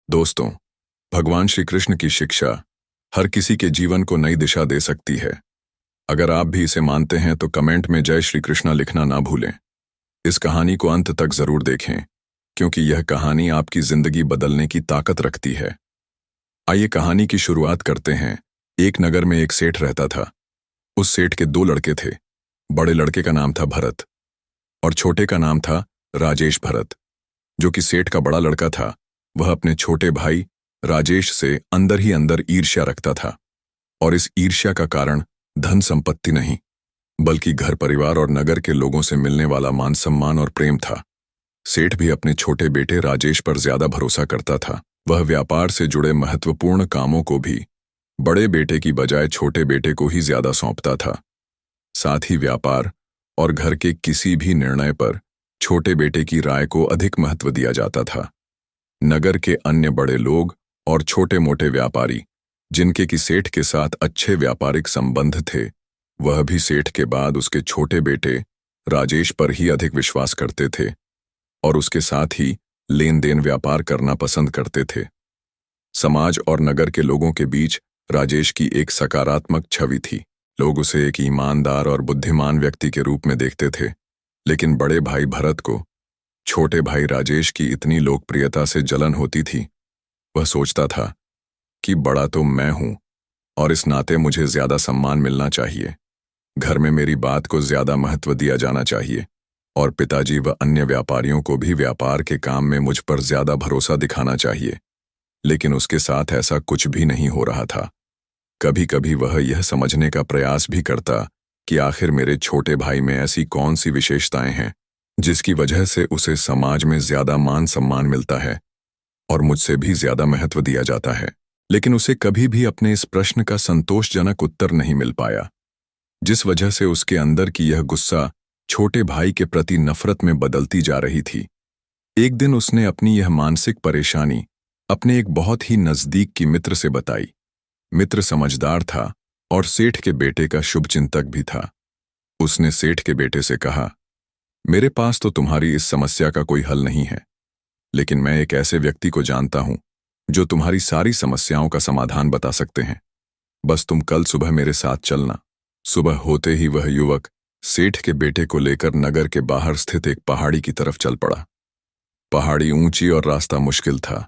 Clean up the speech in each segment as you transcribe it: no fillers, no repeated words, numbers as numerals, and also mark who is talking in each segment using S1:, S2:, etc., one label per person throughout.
S1: दोस्तों, भगवान श्री कृष्ण की शिक्षा हर किसी के जीवन को नई दिशा दे सकती है। अगर आप भी इसे मानते हैं तो कमेंट में जय श्री कृष्णा लिखना ना भूलें। इस कहानी को अंत तक जरूर देखें, क्योंकि यह कहानी आपकी जिंदगी बदलने की ताकत रखती है। आइए कहानी की शुरुआत करते हैं। एक नगर में एक सेठ रहता था। उस सेठ के दो लड़के थे। बड़े लड़के का नाम था भरत और छोटे का नाम था राजेश। भरत, जो कि सेठ का बड़ा लड़का था, वह अपने छोटे भाई राजेश से अंदर ही अंदर ईर्ष्या रखता था। और इस ईर्ष्या का कारण धन संपत्ति नहीं, बल्कि घर परिवार और नगर के लोगों से मिलने वाला मान सम्मान और प्रेम था। सेठ भी अपने छोटे बेटे राजेश पर ज्यादा भरोसा करता था। वह व्यापार से जुड़े महत्वपूर्ण कामों को भी बड़े बेटे की बजाय छोटे बेटे को ही ज्यादा सौंपता था। साथ ही व्यापार और घर के किसी भी निर्णय पर छोटे बेटे की राय को अधिक महत्व दिया जाता था। नगर के अन्य बड़े लोग और छोटे मोटे व्यापारी, जिनके की सेठ के साथ अच्छे व्यापारिक संबंध थे, वह भी सेठ के बाद उसके छोटे बेटे राजेश पर ही अधिक विश्वास करते थे और उसके साथ ही लेन देन व्यापार करना पसंद करते थे। समाज और नगर के लोगों के बीच राजेश की एक सकारात्मक छवि थी। लोग उसे एक ईमानदार और बुद्धिमान व्यक्ति के रूप में देखते थे। लेकिन बड़े भाई भरत को छोटे भाई राजेश की इतनी लोकप्रियता से जलन होती थी। वह सोचता था कि बड़ा तो मैं हूं और इस नाते मुझे ज्यादा सम्मान मिलना चाहिए। घर में मेरी बात को ज्यादा महत्व दिया जाना चाहिए और पिताजी व अन्य व्यापारियों को भी व्यापार के काम में मुझ पर ज्यादा भरोसा दिखाना चाहिए। लेकिन उसके साथ ऐसा कुछ भी नहीं हो रहा था। कभी कभी वह यह समझने का प्रयास भी करता कि आखिर मेरे छोटे भाई में ऐसी कौन सी विशेषताएं हैं जिसकी वजह से उसे समाज में ज्यादा मान सम्मान मिलता है और मुझसे भी ज्यादा महत्व दिया जाता है। लेकिन उसे कभी भी अपने इस प्रश्न का संतोषजनक उत्तर नहीं मिल पाया, जिस वजह से उसके अंदर की यह गुस्सा छोटे भाई के प्रति नफरत में बदलती जा रही थी। एक दिन उसने अपनी यह मानसिक परेशानी अपने एक बहुत ही नजदीक की मित्र से बताई। मित्र समझदार था और सेठ के बेटे का शुभचिंतक भी था। उसने सेठ के बेटे से कहा, मेरे पास तो तुम्हारी इस समस्या का कोई हल नहीं है, लेकिन मैं एक ऐसे व्यक्ति को जानता हूं जो तुम्हारी सारी समस्याओं का समाधान बता सकते हैं। बस तुम कल सुबह मेरे साथ चलना। सुबह होते ही वह युवक सेठ के बेटे को लेकर नगर के बाहर स्थित एक पहाड़ी की तरफ चल पड़ा। पहाड़ी ऊंची और रास्ता मुश्किल था।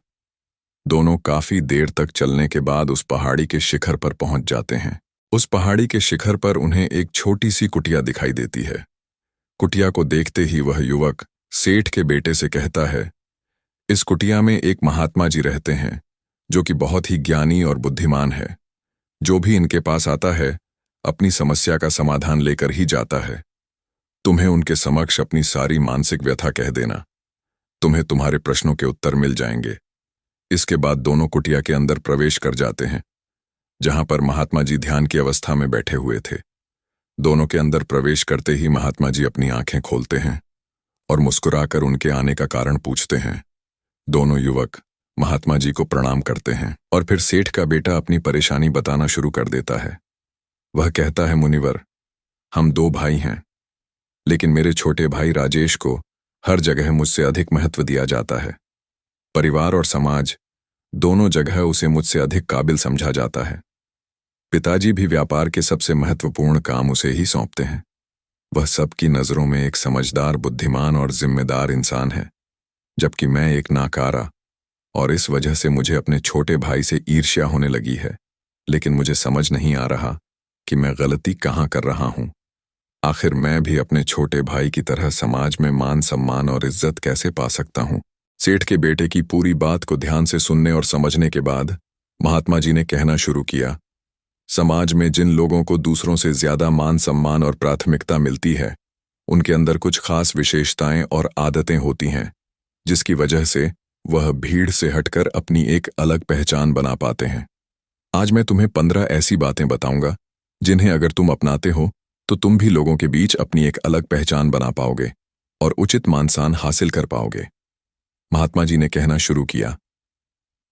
S1: दोनों काफी देर तक चलने के बाद उस पहाड़ी के शिखर पर पहुंच जाते हैं। उस पहाड़ी के शिखर पर उन्हें एक छोटी सी कुटिया दिखाई देती है। कुटिया को देखते ही वह युवक सेठ के बेटे से कहता है, इस कुटिया में एक महात्मा जी रहते हैं जो कि बहुत ही ज्ञानी और बुद्धिमान है। जो भी इनके पास आता है अपनी समस्या का समाधान लेकर ही जाता है। तुम्हें उनके समक्ष अपनी सारी मानसिक व्यथा कह देना, तुम्हें तुम्हारे प्रश्नों के उत्तर मिल जाएंगे। इसके बाद दोनों कुटिया के अंदर प्रवेश कर जाते हैं, जहां पर महात्मा जी ध्यान की अवस्था में बैठे हुए थे। दोनों के अंदर प्रवेश करते ही महात्मा जी अपनी आंखें खोलते हैं और मुस्कुराकर उनके आने का कारण पूछते हैं। दोनों युवक महात्मा जी को प्रणाम करते हैं और फिर सेठ का बेटा अपनी परेशानी बताना शुरू कर देता है। वह कहता है, मुनिवर, हम दो भाई हैं, लेकिन मेरे छोटे भाई राजेश को हर जगह मुझसे अधिक महत्व दिया जाता है। परिवार और समाज दोनों जगह उसे मुझसे अधिक काबिल समझा जाता है। पिताजी भी व्यापार के सबसे महत्वपूर्ण काम उसे ही सौंपते हैं। वह सबकी नजरों में एक समझदार, बुद्धिमान और जिम्मेदार इंसान है, जबकि मैं एक नाकारा, और इस वजह से मुझे अपने छोटे भाई से ईर्ष्या होने लगी है। लेकिन मुझे समझ नहीं आ रहा कि मैं गलती कहाँ कर रहा हूँ। आखिर मैं भी अपने छोटे भाई की तरह समाज में मान सम्मान और इज्जत कैसे पा सकता हूँ। सेठ के बेटे की पूरी बात को ध्यान से सुनने और समझने के बाद महात्मा जी ने कहना शुरू किया, समाज में जिन लोगों को दूसरों से ज्यादा मान सम्मान और प्राथमिकता मिलती है, उनके अंदर कुछ खास विशेषताएं और आदतें होती हैं, जिसकी वजह से वह भीड़ से हटकर अपनी एक अलग पहचान बना पाते हैं। आज मैं तुम्हें 15 ऐसी बातें बताऊंगा जिन्हें अगर तुम अपनाते हो तो तुम भी लोगों के बीच अपनी एक अलग पहचान बना पाओगे और उचित मान सम्मान हासिल कर पाओगे। महात्मा जी ने कहना शुरू किया,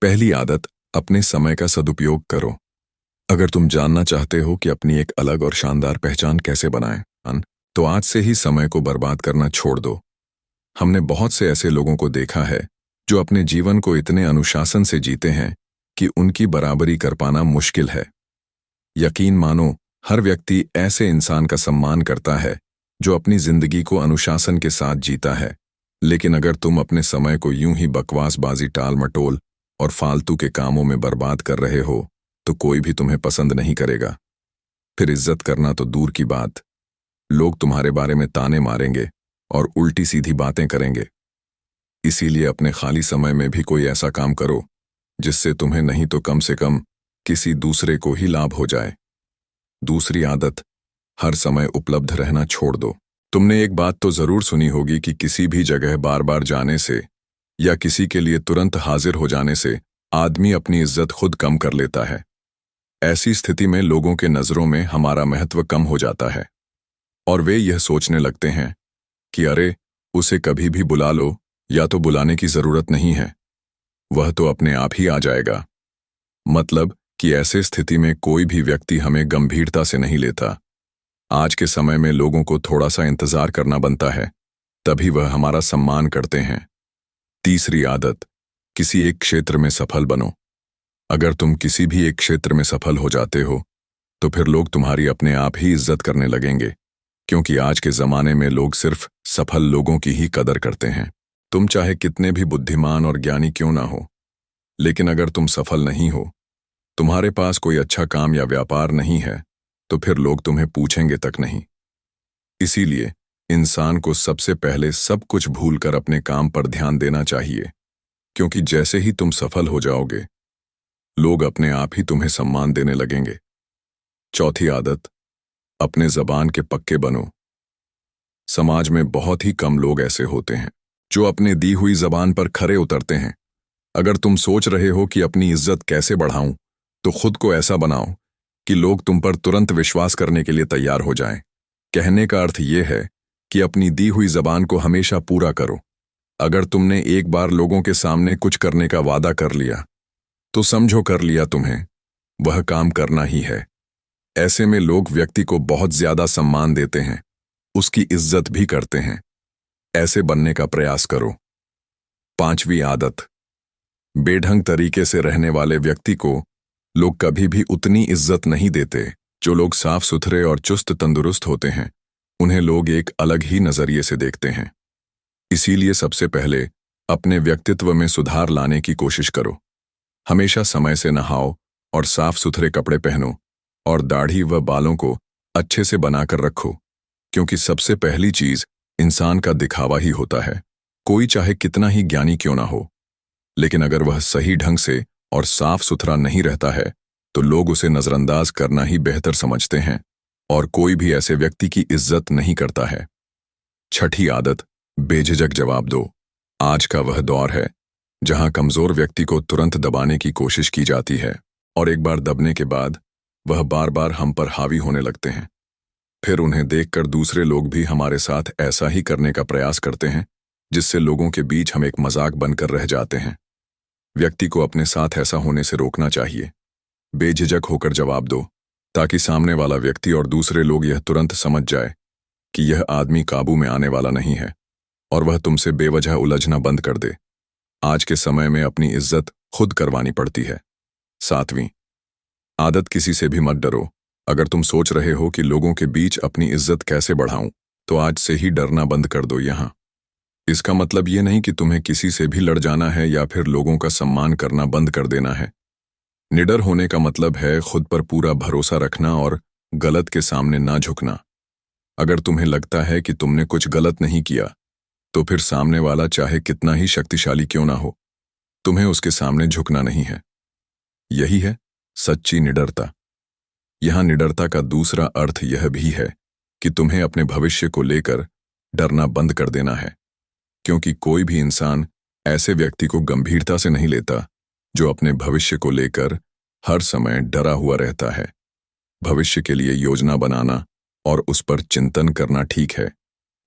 S1: पहली आदत, अपने समय का सदुपयोग करो। अगर तुम जानना चाहते हो कि अपनी एक अलग और शानदार पहचान कैसे बनाएं, तो आज से ही समय को बर्बाद करना छोड़ दो। हमने बहुत से ऐसे लोगों को देखा है जो अपने जीवन को इतने अनुशासन से जीते हैं कि उनकी बराबरी कर पाना मुश्किल है। यकीन मानो, हर व्यक्ति ऐसे इंसान का सम्मान करता है जो अपनी जिंदगी को अनुशासन के साथ जीता है। लेकिन अगर तुम अपने समय को यूं ही बकवासबाजी, टाल मटोल और फालतू के कामों में बर्बाद कर रहे हो तो कोई भी तुम्हें पसंद नहीं करेगा। फिर इज्जत करना तो दूर की बात, लोग तुम्हारे बारे में ताने मारेंगे और उल्टी सीधी बातें करेंगे। इसीलिए अपने खाली समय में भी कोई ऐसा काम करो जिससे तुम्हें नहीं तो कम से कम किसी दूसरे को ही लाभ हो जाए। दूसरी आदत, हर समय उपलब्ध रहना छोड़ दो। तुमने एक बात तो जरूर सुनी होगी कि किसी भी जगह बार बार जाने से या किसी के लिए तुरंत हाजिर हो जाने से आदमी अपनी इज्जत खुद कम कर लेता है। ऐसी स्थिति में लोगों के नजरों में हमारा महत्व कम हो जाता है और वे यह सोचने लगते हैं कि अरे, उसे कभी भी बुला लो या तो बुलाने की जरूरत नहीं है, वह तो अपने आप ही आ जाएगा। मतलब कि ऐसे स्थिति में कोई भी व्यक्ति हमें गंभीरता से नहीं लेता। आज के समय में लोगों को थोड़ा सा इंतजार करना बनता है, तभी वह हमारा सम्मान करते हैं। तीसरी आदत, किसी एक क्षेत्र में सफल बनो। अगर तुम किसी भी एक क्षेत्र में सफल हो जाते हो तो फिर लोग तुम्हारी अपने आप ही इज्जत करने लगेंगे, क्योंकि आज के जमाने में लोग सिर्फ सफल लोगों की ही कदर करते हैं। तुम चाहे कितने भी बुद्धिमान और ज्ञानी क्यों ना हो, लेकिन अगर तुम सफल नहीं हो, तुम्हारे पास कोई अच्छा काम या व्यापार नहीं है, तो फिर लोग तुम्हें पूछेंगे तक नहीं। इसीलिए इंसान को सबसे पहले सब कुछ भूलकर अपने काम पर ध्यान देना चाहिए, क्योंकि जैसे ही तुम सफल हो जाओगे, लोग अपने आप ही तुम्हें सम्मान देने लगेंगे। चौथी आदत, अपने जबान के पक्के बनो। समाज में बहुत ही कम लोग ऐसे होते हैं जो अपने दी हुई जबान पर खरे उतरते हैं। अगर तुम सोच रहे हो कि अपनी इज्जत कैसे बढ़ाऊं, तो खुद को ऐसा बनाओ कि लोग तुम पर तुरंत विश्वास करने के लिए तैयार हो जाएं। कहने का अर्थ यह है कि अपनी दी हुई जबान को हमेशा पूरा करो। अगर तुमने एक बार लोगों के सामने कुछ करने का वादा कर लिया तो समझो कर लिया, तुम्हें वह काम करना ही है। ऐसे में लोग व्यक्ति को बहुत ज्यादा सम्मान देते हैं, उसकी इज्जत भी करते हैं। ऐसे बनने का प्रयास करो। पांचवी आदत, बेढंग तरीके से रहने वाले व्यक्ति को लोग कभी भी उतनी इज्जत नहीं देते। जो लोग साफ सुथरे और चुस्त तंदुरुस्त होते हैं, उन्हें लोग एक अलग ही नजरिए से देखते हैं। इसीलिए सबसे पहले अपने व्यक्तित्व में सुधार लाने की कोशिश करो। हमेशा समय से नहाओ और साफ सुथरे कपड़े पहनो और दाढ़ी व बालों को अच्छे से बनाकर रखो, क्योंकि सबसे पहली चीज इंसान का दिखावा ही होता है। कोई चाहे कितना ही ज्ञानी क्यों ना हो, लेकिन अगर वह सही ढंग से और साफ सुथरा नहीं रहता है तो लोग उसे नजरअंदाज करना ही बेहतर समझते हैं और कोई भी ऐसे व्यक्ति की इज्जत नहीं करता है। छठी आदत, बेझिझक जवाब दो। आज का वह दौर है जहां कमजोर व्यक्ति को तुरंत दबाने की कोशिश की जाती है और एक बार दबने के बाद वह बार बार हम पर हावी होने लगते हैं। फिर उन्हें देखकर दूसरे लोग भी हमारे साथ ऐसा ही करने का प्रयास करते हैं, जिससे लोगों के बीच हम एक मजाक बनकर रह जाते हैं। व्यक्ति को अपने साथ ऐसा होने से रोकना चाहिए। बेझिझक होकर जवाब दो, ताकि सामने वाला व्यक्ति और दूसरे लोग यह तुरंत समझ जाए कि यह आदमी काबू में आने वाला नहीं है और वह तुमसे बेवजह उलझना बंद कर दे। आज के समय में अपनी इज्जत खुद करवानी पड़ती है। सातवीं आदत, किसी से भी मत डरो। अगर तुम सोच रहे हो कि लोगों के बीच अपनी इज्जत कैसे बढ़ाऊं, तो आज से ही डरना बंद कर दो। यहाँ इसका मतलब ये नहीं कि तुम्हें किसी से भी लड़ जाना है या फिर लोगों का सम्मान करना बंद कर देना है। निडर होने का मतलब है खुद पर पूरा भरोसा रखना और गलत के सामने ना झुकना। अगर तुम्हें लगता है कि तुमने कुछ गलत नहीं किया, तो फिर सामने वाला चाहे कितना ही शक्तिशाली क्यों ना हो, तुम्हें उसके सामने झुकना नहीं है। यही है सच्ची निडरता। यहां निडरता का दूसरा अर्थ यह भी है कि तुम्हें अपने भविष्य को लेकर डरना बंद कर देना है, क्योंकि कोई भी इंसान ऐसे व्यक्ति को गंभीरता से नहीं लेता जो अपने भविष्य को लेकर हर समय डरा हुआ रहता है। भविष्य के लिए योजना बनाना और उस पर चिंतन करना ठीक है,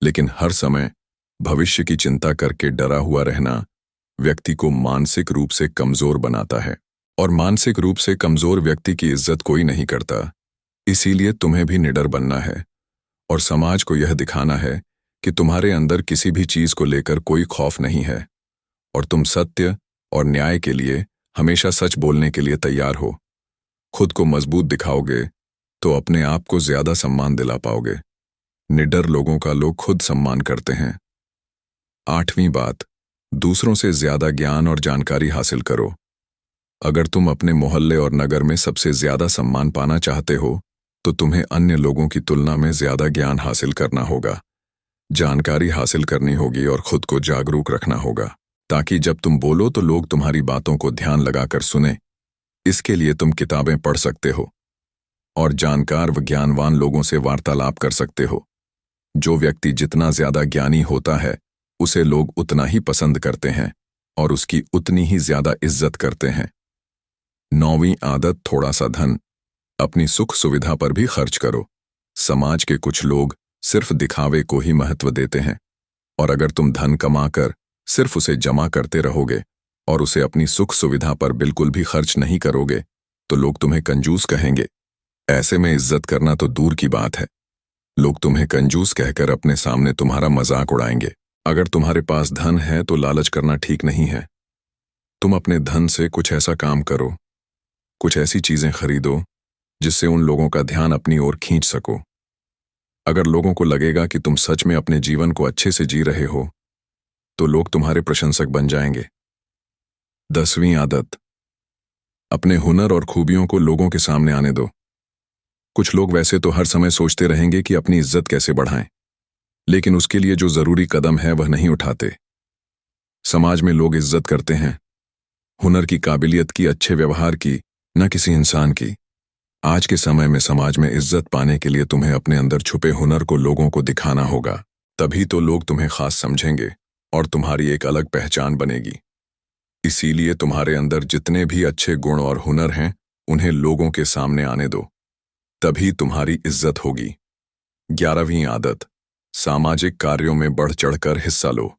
S1: लेकिन हर समय भविष्य की चिंता करके डरा हुआ रहना व्यक्ति को मानसिक रूप से कमजोर बनाता है, और मानसिक रूप से कमजोर व्यक्ति की इज्जत कोई नहीं करता। इसीलिए तुम्हें भी निडर बनना है और समाज को यह दिखाना है कि तुम्हारे अंदर किसी भी चीज को लेकर कोई खौफ नहीं है और तुम सत्य और न्याय के लिए हमेशा सच बोलने के लिए तैयार हो। खुद को मजबूत दिखाओगे तो अपने आप को ज्यादा सम्मान दिला पाओगे। निडर लोगों का लोग खुद सम्मान करते हैं। 8वीं बात, दूसरों से ज्यादा ज्ञान और जानकारी हासिल करो। अगर तुम अपने मोहल्ले और नगर में सबसे ज्यादा सम्मान पाना चाहते हो तो तुम्हें अन्य लोगों की तुलना में ज्यादा ज्ञान हासिल करना होगा, जानकारी हासिल करनी होगी और खुद को जागरूक रखना होगा, ताकि जब तुम बोलो तो लोग तुम्हारी बातों को ध्यान लगाकर सुने। इसके लिए तुम किताबें पढ़ सकते हो और जानकार व ज्ञानवान लोगों से वार्तालाप कर सकते हो। जो व्यक्ति जितना ज्यादा ज्ञानी होता है उसे लोग उतना ही पसंद करते हैं और उसकी उतनी ही ज्यादा इज्जत करते हैं। 9वीं आदत, थोड़ा सा धन अपनी सुख सुविधा पर भी खर्च करो। समाज के कुछ लोग सिर्फ दिखावे को ही महत्व देते हैं और अगर तुम धन कमाकर सिर्फ उसे जमा करते रहोगे और उसे अपनी सुख सुविधा पर बिल्कुल भी खर्च नहीं करोगे तो लोग तुम्हें कंजूस कहेंगे। ऐसे में इज्जत करना तो दूर की बात है, लोग तुम्हें कंजूस कहकर अपने सामने तुम्हारा मजाक उड़ाएंगे। अगर तुम्हारे पास धन है तो लालच करना ठीक नहीं है। तुम अपने धन से कुछ ऐसा काम करो, कुछ ऐसी चीजें खरीदो जिससे उन लोगों का ध्यान अपनी ओर खींच सको। अगर लोगों को लगेगा कि तुम सच में अपने जीवन को अच्छे से जी रहे हो तो लोग तुम्हारे प्रशंसक बन जाएंगे। 10वीं आदत, अपने हुनर और खूबियों को लोगों के सामने आने दो। कुछ लोग वैसे तो हर समय सोचते रहेंगे कि अपनी इज्जत कैसे बढ़ाएं, लेकिन उसके लिए जो जरूरी कदम है वह नहीं उठाते। समाज में लोग इज्जत करते हैं हुनर की, काबिलियत की, अच्छे व्यवहार की, न किसी इंसान की। आज के समय में समाज में इज्जत पाने के लिए तुम्हें अपने अंदर छुपे हुनर को लोगों को दिखाना होगा, तभी तो लोग तुम्हें खास समझेंगे और तुम्हारी एक अलग पहचान बनेगी। इसीलिए तुम्हारे अंदर जितने भी अच्छे गुण और हुनर हैं उन्हें लोगों के सामने आने दो, तभी तुम्हारी इज्जत होगी। 11वीं आदत, सामाजिक कार्यों में बढ़ चढ़कर हिस्सा लो।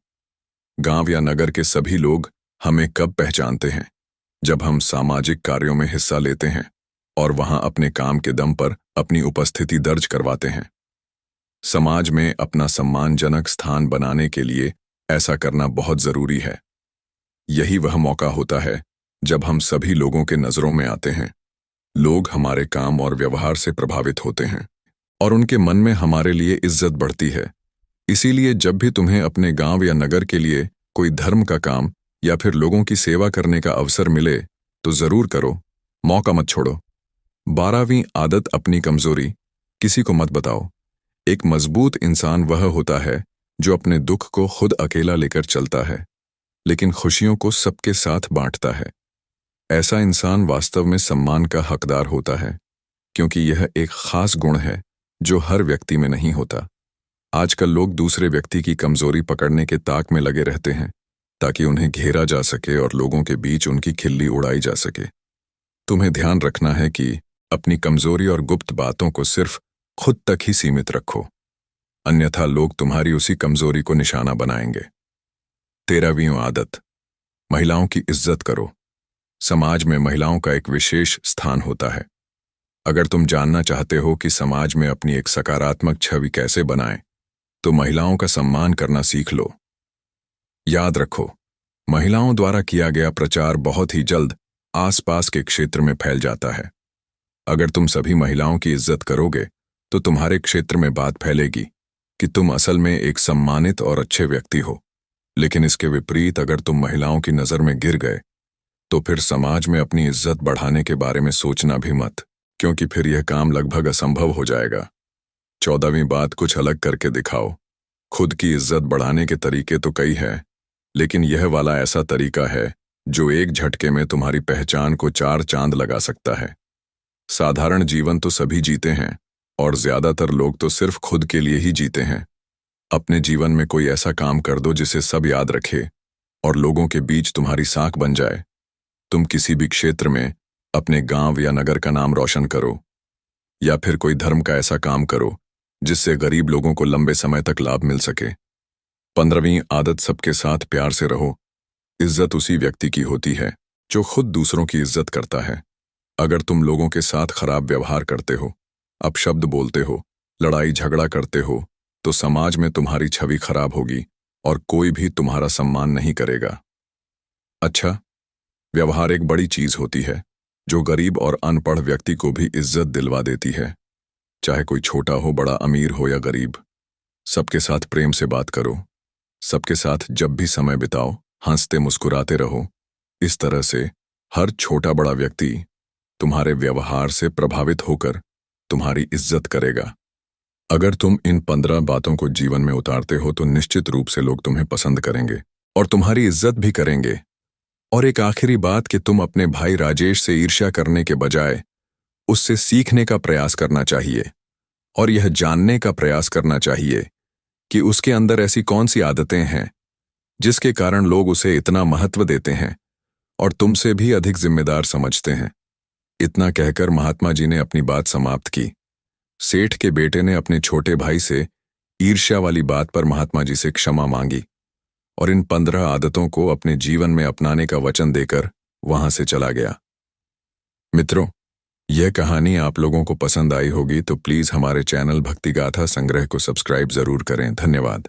S1: गांव या नगर के सभी लोग हमें कब पहचानते हैं? जब हम सामाजिक कार्यों में हिस्सा लेते हैं और वहां अपने काम के दम पर अपनी उपस्थिति दर्ज करवाते हैं। समाज में अपना सम्मानजनक स्थान बनाने के लिए ऐसा करना बहुत जरूरी है। यही वह मौका होता है जब हम सभी लोगों के नजरों में आते हैं। लोग हमारे काम और व्यवहार से प्रभावित होते हैं और उनके मन में हमारे लिए इज्जत बढ़ती है। इसीलिए जब भी तुम्हें अपने गांव या नगर के लिए कोई धर्म का काम या फिर लोगों की सेवा करने का अवसर मिले तो जरूर करो, मौका मत छोड़ो। 12वीं आदत, अपनी कमजोरी किसी को मत बताओ। एक मजबूत इंसान वह होता है जो अपने दुख को खुद अकेला लेकर चलता है, लेकिन खुशियों को सबके साथ बांटता है। ऐसा इंसान वास्तव में सम्मान का हकदार होता है, क्योंकि यह एक खास गुण है जो हर व्यक्ति में नहीं होता। आजकल लोग दूसरे व्यक्ति की कमजोरी पकड़ने के ताक में लगे रहते हैं ताकि उन्हें घेरा जा सके और लोगों के बीच उनकी खिल्ली उड़ाई जा सके। तुम्हें ध्यान रखना है कि अपनी कमजोरी और गुप्त बातों को सिर्फ खुद तक ही सीमित रखो, अन्यथा लोग तुम्हारी उसी कमजोरी को निशाना बनाएंगे। 13वीं आदत, महिलाओं की इज्जत करो। समाज में महिलाओं का एक विशेष स्थान होता है। अगर तुम जानना चाहते हो कि समाज में अपनी एक सकारात्मक छवि कैसे बनाएं, तो महिलाओं का सम्मान करना सीख लो। याद रखो, महिलाओं द्वारा किया गया प्रचार बहुत ही जल्द आसपास के क्षेत्र में फैल जाता है। अगर तुम सभी महिलाओं की इज्जत करोगे तो तुम्हारे क्षेत्र में बात फैलेगी कि तुम असल में एक सम्मानित और अच्छे व्यक्ति हो। लेकिन इसके विपरीत अगर तुम महिलाओं की नजर में गिर गए तो फिर समाज में अपनी इज्जत बढ़ाने के बारे में सोचना भी मत, क्योंकि फिर यह काम लगभग असंभव हो जाएगा। 14वीं बात, कुछ अलग करके दिखाओ। खुद की इज्जत बढ़ाने के तरीके तो कई हैं, लेकिन यह वाला ऐसा तरीका है जो एक झटके में तुम्हारी पहचान को 4 चांद लगा सकता है। साधारण जीवन तो सभी जीते हैं और ज्यादातर लोग तो सिर्फ खुद के लिए ही जीते हैं। अपने जीवन में कोई ऐसा काम कर दो जिसे सब याद रखे और लोगों के बीच तुम्हारी साख बन जाए। तुम किसी भी क्षेत्र में अपने गांव या नगर का नाम रोशन करो, या फिर कोई धर्म का ऐसा काम करो जिससे गरीब लोगों को लंबे समय तक लाभ मिल सके। 15वीं आदत, सबके साथ प्यार से रहो। इज्जत उसी व्यक्ति की होती है जो खुद दूसरों की इज्जत करता है। अगर तुम लोगों के साथ खराब व्यवहार करते हो, अपशब्द बोलते हो, लड़ाई झगड़ा करते हो, तो समाज में तुम्हारी छवि खराब होगी और कोई भी तुम्हारा सम्मान नहीं करेगा। अच्छा, व्यवहार एक बड़ी चीज होती है जो गरीब और अनपढ़ व्यक्ति को भी इज्जत दिलवा देती है। चाहे कोई छोटा हो, बड़ा, अमीर हो या गरीब, सबके साथ प्रेम से बात करो। सबके साथ जब भी समय बिताओ, हंसते मुस्कुराते रहो। इस तरह से हर छोटा बड़ा व्यक्ति तुम्हारे व्यवहार से प्रभावित होकर तुम्हारी इज्जत करेगा। अगर तुम इन 15 बातों को जीवन में उतारते हो तो निश्चित रूप से लोग तुम्हें पसंद करेंगे और तुम्हारी इज्जत भी करेंगे। और एक आखिरी बात कि तुम अपने भाई राजेश से ईर्ष्या करने के बजाय उससे सीखने का प्रयास करना चाहिए और यह जानने का प्रयास करना चाहिए कि उसके अंदर ऐसी कौन सी आदतें हैं जिसके कारण लोग उसे इतना महत्व देते हैं और तुमसे भी अधिक जिम्मेदार समझते हैं। इतना कहकर महात्मा जी ने अपनी बात समाप्त की। सेठ के बेटे ने अपने छोटे भाई से ईर्ष्या वाली बात पर महात्मा जी से क्षमा मांगी और इन 15 आदतों को अपने जीवन में अपनाने का वचन देकर वहां से चला गया। मित्रों, यह कहानी आप लोगों को पसंद आई होगी तो प्लीज हमारे चैनल भक्ति गाथा संग्रह को सब्सक्राइब जरूर करें। धन्यवाद।